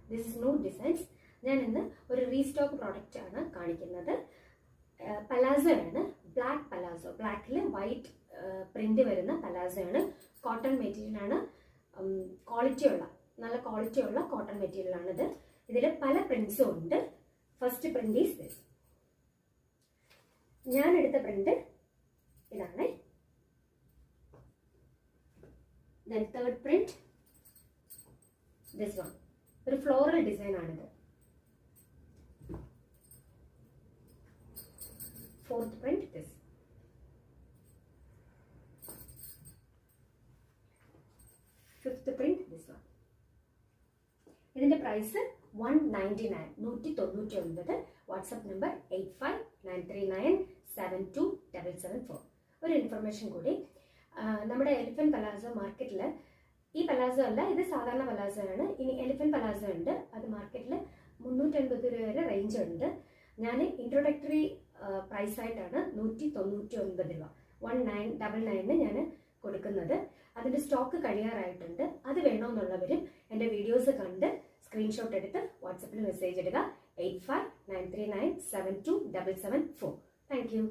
This is new designs. ഞാൻ ഇന്ന് ഒരു റീസ്റ്റോക്ക് പ്രോഡക്റ്റ് ആണ് കാണിക്കുന്നത്. പലാസോ ആണ്, ബ്ലാക്ക് പലാസോ, ബ്ലാക്കിൽ വൈറ്റ് പ്രിന്റ് വരുന്ന പലാസോ ആണ്. കോട്ടൺ മെറ്റീരിയൽ ആണ്, നല്ല ക്വാളിറ്റിയുള്ള കോട്ടൺ മെറ്റീരിയൽ ആണിത്. ഇതിൽ പല പ്രിന്റ്സും ഉണ്ട്. First print is this. ഞാൻ എടുത്ത പ്രിന്റ് ഇതാണ്. Then third print, this one. ഒരു ഫ്ലോറൽ ഡിസൈൻ ആണിത്. Fourth print, this. Fifth print, this one. ഇതിന്റെ പ്രൈസ് 199. WhatsApp number 8593972774. ഒരു ഇൻഫർമേഷൻ കൂടി, നമ്മുടെ എലിഫന്റ് പലാസോ മാർക്കറ്റിൽ, ഈ പലാസോ അല്ല, ഇത് സാധാരണ പലാസോ ആണ്. ഇനി എലിഫന്റ് പലാസോ ഉണ്ട്, അത് മാർക്കറ്റിൽ 350 രൂപ വരെ റേഞ്ച് ഉണ്ട്. ഞാൻ ഇൻട്രൊഡക്ടറി പ്രൈസ് ആയിട്ടാണ് 199 രൂപ, 1999 ഞാൻ കൊടുക്കുന്നത്. അതിൻ്റെ സ്റ്റോക്ക് കഴിയാറായിട്ടുണ്ട്. അത് വേണമെന്നുള്ളവരും എൻ്റെ വീഡിയോസ് കണ്ട് സ്ക്രീൻഷോട്ട് എടുത്ത് വാട്സപ്പിൽ മെസ്സേജ് ഇടുക. 8593972774. Thank you.